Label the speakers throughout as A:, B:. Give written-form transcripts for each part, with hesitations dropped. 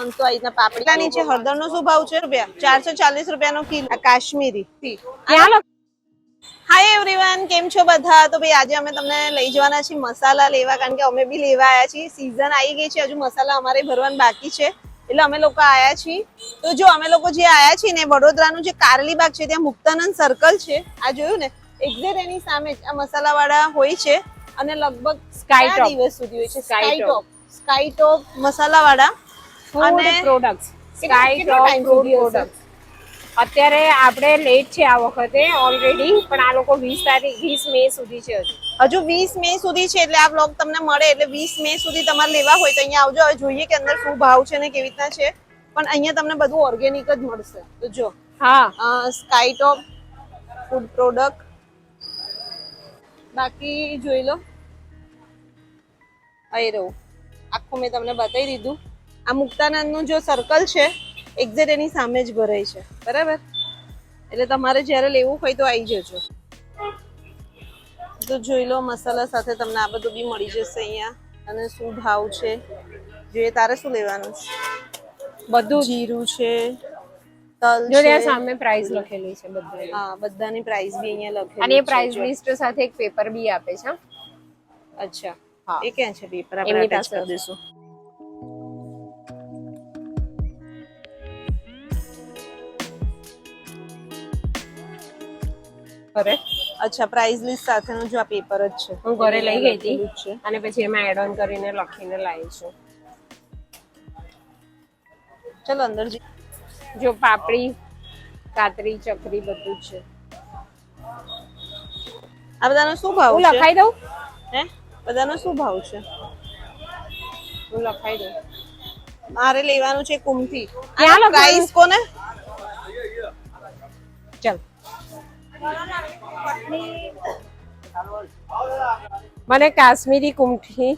A: 300 આ રીતના પાપડી નીચે હળદર નો શું ભાવ છે? રૂપિયા 440 રૂપિયાનો કિલો. આ કાશ્મીરી. હાય એવરીવન, કેમ છો બધા? તો ભાઈ આજે અમે તમને લઈ જવાના છીએ મસાલા લેવા, કારણ કે અમે બી લેવા આવ્યા છીએ. સીઝન આવી ગઈ છે, હજુ મસાલા અમારે ભરવાનું બાકી છે, એટલે અમે લોકો આવ્યા છીએ. તો જો અમે લોકો જે આવ્યા છીએ ને, વડોદરાનું જે કારલીબાગ છે ત્યાં મુક્તાનંદ સર્કલ છે, આ જોયું ને, એક્ઝેક્ટ એની સામે જ આ મસાલા વાળા હોય છે. અને લગભગ કયા દિવસ સુધી હોય છે? સ્કાય ટોપ મસાલા વાળા અને
B: પ્રોડક્ટ્સ. સ્કાય ટોપ ફૂડ પ્રોડક્ટ્સ. અત્યારે આપણે લેટ છે આ વખતે ઓલરેડી, પણ આ લોકો 20 મે સુધી છે.
A: હજુ 20 મે સુધી છે, એટલે આ બ્લોગ તમને મળે એટલે 20 મે સુધી તમારે લેવા હોય તો અહીંયા આવજો. હવે જોઈએ કે અંદર શું ભાવ છે ને કેવી રીતના છે, પણ અહીંયા તમને બધું ઓર્ગેનિક જ મળશે. તો જો સ્કાય ટોપ ફૂડ પ્રોડક્ટ, બાકી જોઈ લો. અહીં રહું, આખું મેં તમને બતાવી દીધું. આ મુક્તાનંદ નું જો સર્કલ છે એક્ઝેક્ટ એની સામે જ ભરાય છે, બરાબર? એટલે તમારે જ્યારે લેવું હોય તો આવી જજો. તો જોઈ લો, મસાલા સાથે તમને આ બધું બી મળી જશે અહીંયા. અને શું ભાવ છે જોઈએ. તારે શું લેવાનું છે?
B: બધું
A: જીરું છે, તલ
B: જો
A: છે,
B: ત્યાં સામે પ્રાઇસ લખેલી છે બધાની.
A: હા, બધાની પ્રાઇસ બી અહીંયા લખેલી છે.
B: અને એ પ્રાઇસ લિસ્ટ સાથે એક પેપર બી આપે છે.
A: અચ્છા,
B: હા,
A: એ ક્યાં છે પેપર? આપણે અટેચ કરી દઈશું. અચ્છા, પ્રાઇસ લિસ્ટ સાથેનું જો આ પેપર જ છે.
B: હું ઘરે લઈ ગઈ હતી અને પછી એમાં એડ ઓન કરીને લખીને લાવી છું.
A: ચલો અંદર
B: જો પાપડી, કાતરી, ચકરી બધું જ છે.
A: આ બધાનો શું ભાવ છે?
B: હું લખાઈ દઉં?
A: હે, બધાનો શું ભાવ છે?
B: હું લખાઈ દઉં.
A: મારે લેવાનું છે કુમથી. આ પ્રાઇસ કોને?
B: ચલ, મને કાશ્મીરી કુમઠી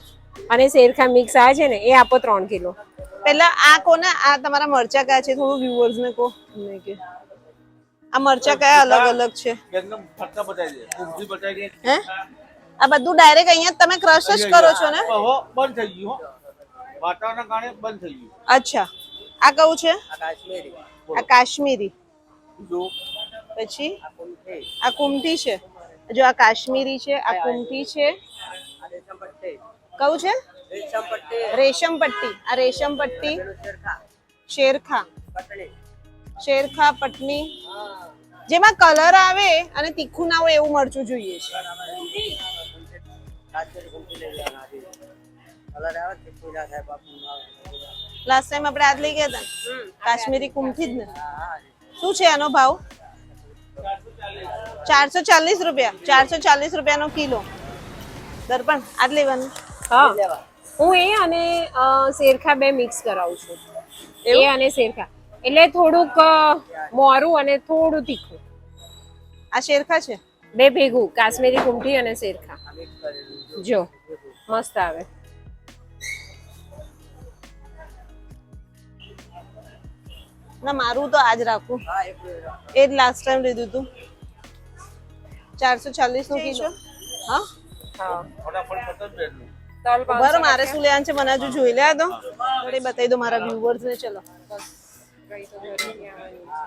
B: અને શેરખા મિક્સ આવે છે ને, એ આપો 3 કિલો.
A: પેલા આ કોને? આ તમારા મરચા કયા છે? થોડું વ્યુઅર્સ ને કહો કે આ મરચા કયા અલગ અલગ છે.
C: એકદમ ફટકા બતાવી દે, કુમથી બતાવી દે.
A: હે, આ બધું ડાયરેક્ટ અહીંયા તમે ક્રશ જ કરો છો ને?
C: હવે બંધ થઈ ગયું, વાતાવરણના કારણે બંધ થઈ ગયું.
A: અચ્છા, આ કયું છે? આ કાશ્મીરી. પછી આ કુમઠી છે. જો આ કાશ્મીરી છે, આ કુમઠી છે. કયું છે? રેશમ પટ્ટી. આ રેશમ પટ્ટી, શેરખા, શેરખા પટની. જેમાં કલર આવે અને તીખું ના હોય એવું મરચું જોઈએ છે. લાસ્ટ ટાઈમ આપણે આજ લઈ ગયા હતા કાશ્મીરી કુમઠી જ ને. શું છે આનો ભાવ? 440 રૂપિયા. 440 રૂપિયાનો કિલો. દર્પણ આજ લેવાનું?
B: હા, હું એ અને શેરખા બે મિક્સ કરાવું છું. એ અને શેરખા એટલે થોડુંક મોરું અને થોડું તીખું.
A: આ શેરખા છે
B: બે ભેગું, કાશ્મીરી કુમઠી અને શેરખા. જો મસ્ત આવે.
A: ના, મારું તો આજ રાખું. એ જ લાસ્ટ ટાઈમ લીધું હતું. 440 નું કિલો. હા, બરાબર. મારે શું લેવાનું છે મને હજુ જોઈ લે તો થોડી બતાવી દો મારા વ્યુઅર્સ ને. ચલો,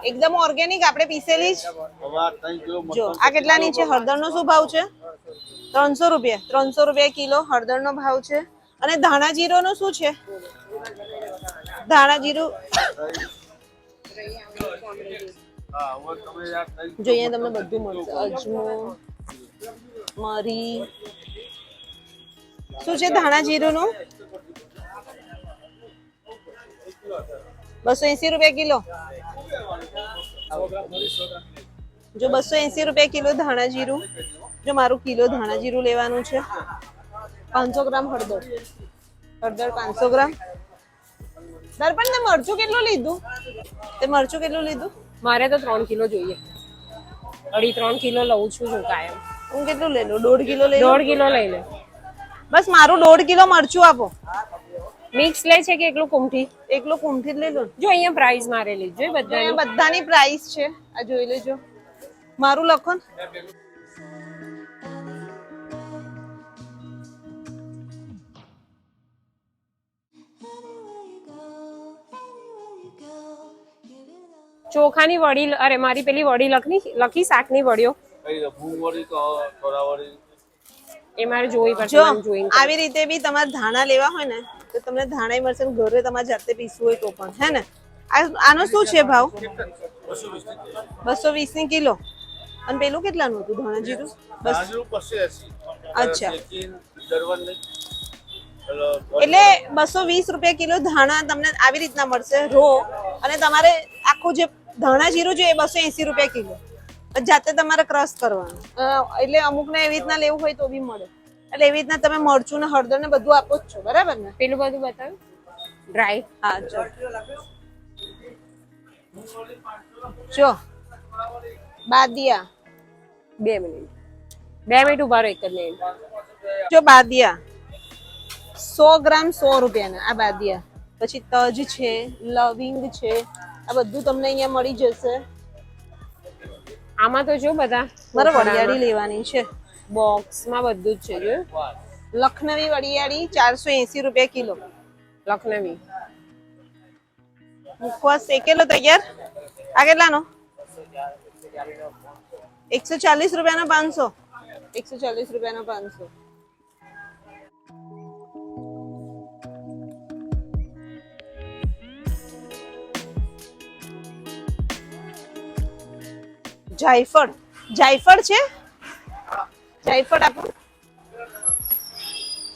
A: એકદમ ઓર્ગેનિક, આપણે પીસેલી જ. જો આ કેટલાની છે? હળદર નો શું ભાવ છે? 300 રૂપિયા. 300 રૂપિયા કિલો હળદર નો ભાવ છે. અને ધાણા જીરો નો શું છે? ધાણા જીરું જો અહીંયા તમને બધું મળશે. અજમો, મરી. શું છે ધાણા જીરું નું? 280 રૂપિયા કિલો. જો 280 રૂપિયા કિલો ધાણા જીરું. જો મારું કિલો ધાણા જીરું લેવાનું છે. 500 ગ્રામ હળદર. હળદર 500 ગ્રામ. દર્પણ ને મરચું કેટલું લીધું? તે મરચું કેટલું લીધું?
B: મારે તો 3 કિલો જોઈએ. 2.5-3 કિલો લઉં છું હું કાયમ.
A: હું કેટલું લઈ લઉં? 1.5 કિલો લઈ લઉં.
B: 1.5 કિલો લઈ લે.
A: બસ મારું 1.5 કિલો મરચું આપો.
B: મિક્સ લે છે કે એકલું કુમઠી?
A: એકલું કુમઠી જ લઈ લો.
B: જો અહીંયા પ્રાઇસ મારેલી છે બધાની.
A: બધાની પ્રાઇસ છે, આ જોઈ લેજો. મારું લખો ને.
B: ચોખાની વડી, અરે મારી પેલી વડી લખી શાકની વડીઓ,
C: કઈ ભૂંગળી તો થોરાવળી
B: એ મારે જોઈ પડશે.
A: જો
B: મને જોઈને
A: આવી રીતે બી તમારે ધાણા લેવા હોય ને તો તમને ધાણા મળશે ને ઘરે તમારે જાતે પીસવું હોય તો પણ, હે ને? આનો શું છે ભાવ? 220 ની કિલો. અને પેલું કેટલાનું હતું ધાણા જીરું? બસ.
C: આજુ 280.
A: અચ્છા.
C: દરવન
A: એટલે 220 રૂપિયા કિલો ધાણા તમને આવી રીતના મળશે રો. અને તમારે આખું જે ધાણા જીરું છે એ 280 રૂપિયા કિલો. જાતે તમારે ક્રશ કરવાનું. એટલે અમુકને એવી રીતના લેવું હોય તો બી મળે. એટલે એવી રીતના તમે મરચું ને હળદર ને બધું આપો જ છો, બરાબર ને?
B: પેલું બધું બતાવ્યું ડ્રાય.
A: હા, જો બાદિયા
B: 2 મિનિટ ઉભા રહો, એક જ મિનિટ.
A: જો બાદિયા 100 ગ્રામ 100 રૂપિયાના આ બાદિયા. પછી તજ છે, લવિંગ છે, આ બધું તમને અહીંયા મળી જશે.
B: આમાં તો જો બધા
A: મારે વરિયાળી લેવાની છે.
B: બોક્સમાં બધું જ છે. જો
A: લખનવી વરિયાળી 480 રૂપિયા કિલો.
B: લખનવી
A: મુખવાસ શેકેલો તૈયાર. આ કેટલાનો? 140 રૂપિયાનો 500. 140 રૂપિયાનો 500. જાયફળ છે. જાયફળ આપો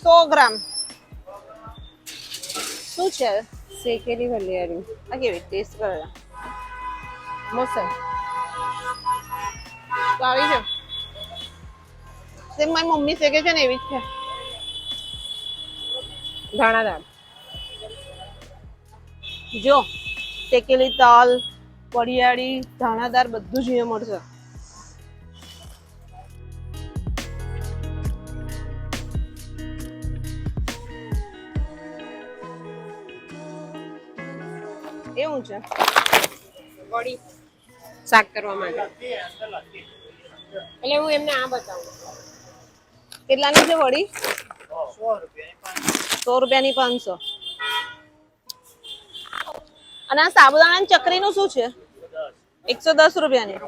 A: 100 ગ્રામ. શું છે?
B: શેકેલી વરિયાળી
A: આ કેવી ટેસ્ટ કરે?
B: મસ્ત.
A: તો આવી છે. સેમ મારી મમ્મી શેકે છે ને એવી જ છે.
B: ધાણાદાર.
A: જો શેકેલી તલ, વરિયાળી, ધાણાદાર બધું જ અહીંયા મળશે. એવું છે
B: વડી શાક કરવા માટે. એટલે હું એમને આ બતાવું.
A: કેટલાની છે વડી? 100 રૂપિયાની 500. અને આ સાબુદાણાની ચકરીનું શું છે? 110 રૂપિયાની. 110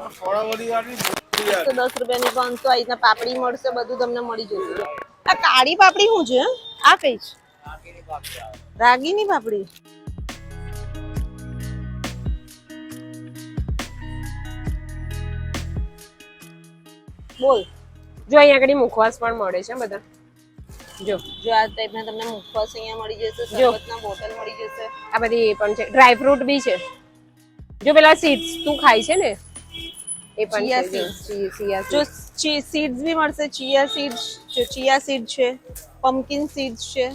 A: રૂપિયાની 500. આ રીતના પાપડી મળશે, બધું તમને મળી જશે. આ કાળી પાપડી શું છે? આ કઈ છે? રાગીની પાપડી. બોલ.
B: જો અહીંયા આગળ મુખવાસ પણ મળે છે બધા. જો
A: આ ટાઈપના તમને મુખવાસ અહીંયા મળી જશે. શરબતના બોટલ મળી જશે.
B: આ બધી એ પણ છે. ડ્રાય ફ્રૂટ બી છે. જો પેલા સીડ્સ તું ખાય છે ને એ પણ
A: Chia
B: છે.
A: જો સીડ્સ બી મળશે. ચિયા સીડ છે, પમ્પકિન સીડ્સ છે.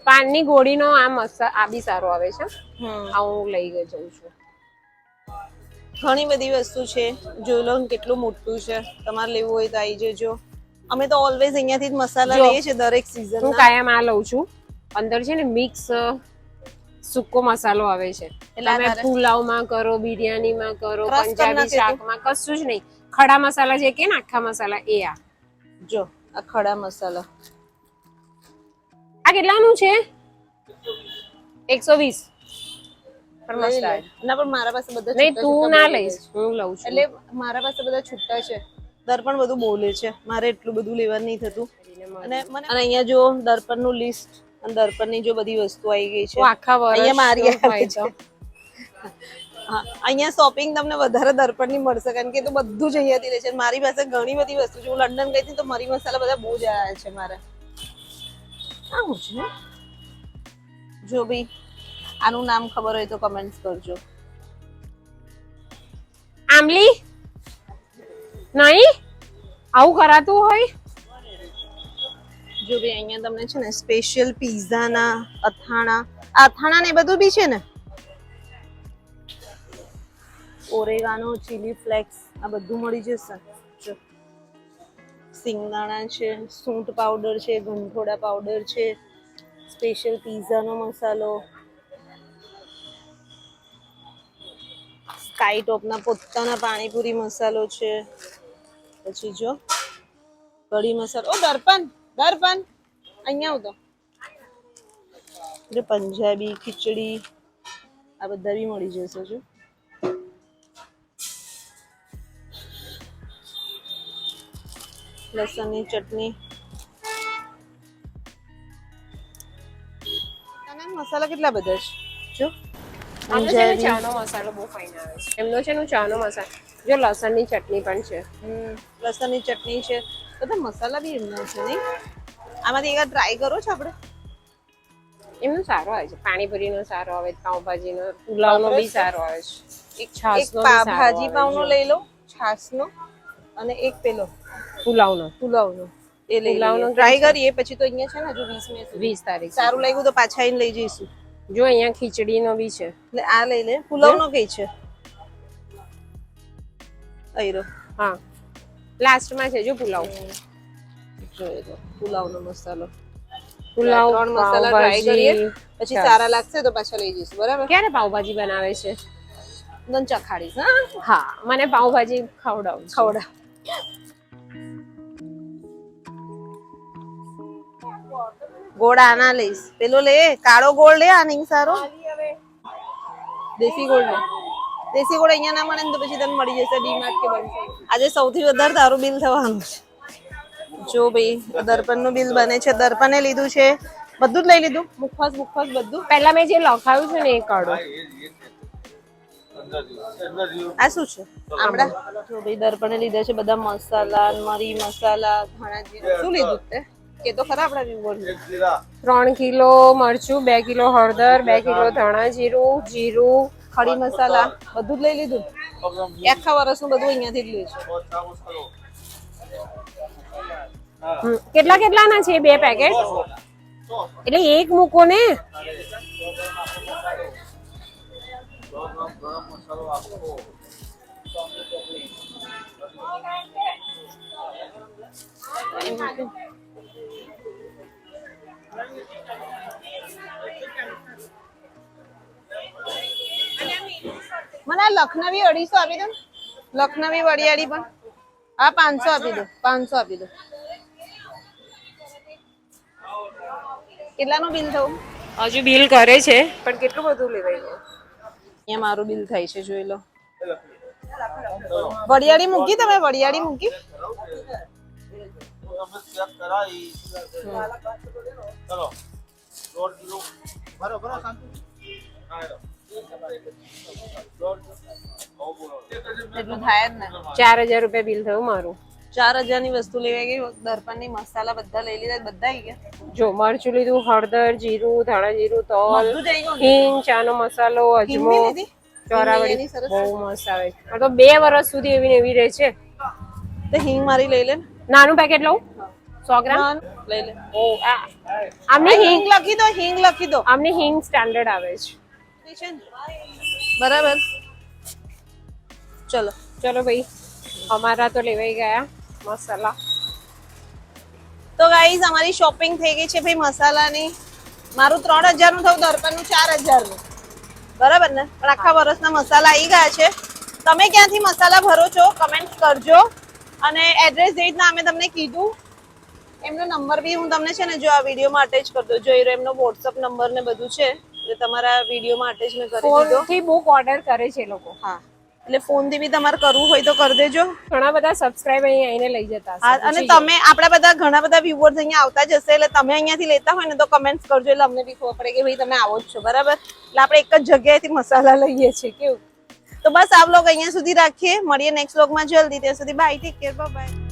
B: પાનની ગોળીનો આ બી સારો આવે છે. આ હું લઈ જઉં છું.
A: ઘણી બધી વસ્તુ છે. જો લો કેટલું મોટું છે. તમારે લેવું હોય તો આવી જજો. અમે તો ઓલવેઝ અહીંયાથી જ મસાલા લઈએ છીએ દરેક સીઝન.
B: હું કાયમ આ લઉં છું. અંદર છે ને મિક્સ સૂકો મસાલો આવે છે. તમે પુલાવમાં કરો, બિરયાનીમાં કરો, પંજાબી શાકમાં, કશું જ નહીં. ખડા મસાલા જે કે ને આખા મસાલા એ આ.
A: જો આ ખડા મસાલા.
B: આ કેટલાનું છે? 120. પણ મસ્ત આવે.
A: ના પણ મારા પાસે બધા
B: નહીં તું ના લઈશ, હું લઉં છું.
A: એટલે મારા પાસે બધા છૂટા છે. દર્પણ બધું બોલે છે. મારે એટલું બધું લેવાનું નહીં થતું. અને અહીંયા જો દર્પણનું લિસ્ટ અને દર્પણની જો બધી વસ્તુ આવી ગઈ છે.
B: આખા વર્ષ
A: અહીંયા મારી આવે છે. હા, અહીંયા શોપિંગ તમને વધારે દર્પણની મળશે કારણ કે તો બધું જ અહીંયાથી લે છે. મારી પાસે ઘણી બધી વસ્તુ છે. હું લંડન ગઈ હતી તો મરી મસાલા બધા બહુ જ આવ્યા છે મારે. આવું છે. જો ભાઈ આનું નામ ખબર હોય તો કમેન્ટ્સ કરજો.
B: આમલી નહીં આવું કરાતું હોય.
A: જો ભાઈ અહીંયા તમને છે ને સ્પેશિયલ પિઝાના અથાણા ને બધું બી છે ને. ઓરેગાનો, ચીલી ફ્લેક્સ આ બધું મળી જશે. જો સિંગદાણા છે, સૂંઠ પાવડર છે, ગંઠોડા પાવડર છે, સ્પેશિયલ પિઝાનો મસાલો, સ્કાય ટોપના પોતાના પાણીપુરી મસાલો છે. પછી જો કઢી મસાલો. ઓ દર્પણ અહીંયા આવતો એટલે પંજાબી ખીચડી આ બધા બી મળી જશે જો. લસણની ચટણી, અને મસાલા કેટલા બધા છે જો.
B: આનો છે ને ચાનો મસાલો બહુ ફાઇન આવે છે. એમનો છે ને ચાનો મસાલો, જો લસણની ચટણી પણ છે.
A: લસણની ચટણી છે, બધા મસાલા બી એમના છે નહીં. આમાંથી એક ટ્રાય કરો છો આપણે.
B: એમનો સારો આવે છે, પાણીપુરીનો સારો આવે છે, પાવભાજીનો, પુલાવનો બી સારો આવે છે. એક
A: એક
B: છાસનો
A: ભાજી પાવનો લઈ લો, છાસનો, અને એક પેલો
B: પુલાવનો
A: પુલાવનો એ લઈ
B: પુલાવનો
A: લઈએ. ટ્રાય કરીએ પછી. તો અહીંયા છે ને હજુ 20 મિનિટ
B: 20 તારીખ
A: સારું લાગ્યું તો પાછા આવીને લઈ જઈશું.
B: જો અહીંયા ખીચડીનો બી છે.
A: એટલે આ લઈ લે. પુલાવનો કઈ છે? અઈરો.
B: હા, લાસ્ટમાં છે જો પુલાવ.
A: જોઈએ તો પુલાવનો મસાલો.
B: પુલાવ,
A: 3 મસાલા ટ્રાય કરીએ, પછી સારા લાગશે તો પાછા લઈ જઈશું. બરાબર?
B: ક્યારે પાવભાજી બનાવે છે?
A: નન ચખાડીશ. હા
B: હા, મને પાવભાજી ખવડાવું.
A: ખવડા. ગોળ આના લઈશ. પેલો લે, કાળો ગોળ લે. આ નહીં સારો. દેશી ગોળ લે. દેશી ગોળ અહીંયા ના મળે ને તો પછી તને મળી જશે ડીમાર્ટ કે બનશે. આજે સૌથી વધારે તારું બિલ થવાનું છે. જો ભાઈ, દર્પણ નું બિલ બને છે. દર્પણે લીધું છે બધું જ લઈ લીધું. મુખવાસ બધું.
B: પહેલા મેં જે લખાયું છે ને એ કાઢો.
A: આ શું છે? આમળા. જો ભાઈ, દર્પણે લીધા છે બધા મસાલા, મરી મસાલા, ધાણા જીરું. શું લીધું તે? કે તો ખરા આપણા વ્યુઅર.
B: 3 કિલો મરચું, 2 કિલો હળદર, 2 કિલો ધાણા જીરું, જીરું,
A: ખડી મસાલા બધું જ લઈ લીધું. આખા વર્ષનું બધું અહીંયાથી જ લે છે.
B: કેટલાના છે 2 પેકેટ? એટલે એક મૂકો ને.
A: મને આ લખનવી 250 આપી દો. લખનવી વડિયાળી પણ આ 500 આપી દો. 500 આપી દો. કેટલાનું બિલ થયું?
B: હજુ બિલ કરે છે પણ કેટલું બધું લેવાય.
A: અહીંયા મારું બિલ થાય છે, જોઈ લો. વડિયાળી મૂકી તમે? વડિયાળી મૂકી? એટલું થાય જ ને.
B: 4000 રૂપિયા બિલ થયું મારું.
A: 4000 ની વસ્તુ લેવાઈ ગઈ. દર્પણ ની મસાલા બધા લઈ લીધા. બધા આવી ગયા.
B: જો મરચું લીધું, હળદર, જીરું, ધાણા જીરું, તલ,
A: બધું જ આવી ગયું.
B: હિંગ, ચાનો મસાલો,
A: હિંગ
B: અજમો,
A: બી લીધી?
B: ચોરાવડી.
A: હિંગ સરસ.
B: બહુ મસ્ત આવે છે. આ તો 2 વર્ષ સુધી એવી ને એવી રહે છે.
A: તો હિંગ મારી લઈ લે.
B: નાનું પેકેટ લઉં 100 ગ્રામ
A: લઈ લે.
B: ઓ આમની હિંગ
A: હિંગ લખી દો. હિંગ લખી દો.
B: આમની હિંગ સ્ટાન્ડર્ડ આવે છે.
A: બરાબર. ચલો
B: ચલો ભાઈ, અમારા તો લેવાઈ ગયા મસાલા.
A: તો ગાઈઝ, અમારી શોપિંગ થઈ ગઈ છે ભાઈ મસાલાની. મારું 3000 નું થયું, દર્પણ નું 4000 નું. બરાબર ને? પણ આખા વર્ષના મસાલા આવી ગયા છે. તમે ક્યાંથી મસાલા ભરો છો કમેન્ટ કરજો. અને એડ્રેસ જે રીતના અમે તમને કીધું, એમનો નંબર બી હું તમને છે ને જો આ વિડીયોમાં અટેચ કરી દઉં. જો એમનો વોટ્સઅપ નંબર ને બધું છે, એટલે તમારા વિડીયોમાં અટેચ મેં કરી દીધો.
B: ફોનથી બુક ઓર્ડર કરે છે લોકો.
A: હા, એટલે ફોનથી બી તમારે કરવું હોય તો કરી દેજો.
B: ઘણા બધા સબસ્ક્રાઇબ અહીં આવીને લઈ જતા હશે.
A: અને તમે આપણા બધા ઘણા બધા વ્યુઅર્સ અહીંયા આવતા જ હશે, એટલે તમે અહીંયાથી લેતા હોય ને તો કમેન્ટ કરજો. એટલે અમને બી ખબર પડે કે ભાઈ તમે આવો જ છો. બરાબર? એટલે આપણે એક જ જગ્યાએથી મસાલા લઈએ છીએ. કેવું? તો બસ આ વ્લોગ અહીંયા સુધી રાખીએ. મળીએ નેક્સ્ટ વ્લોગમાં જલ્દી. ત્યાં સુધી bye, take care, bye by.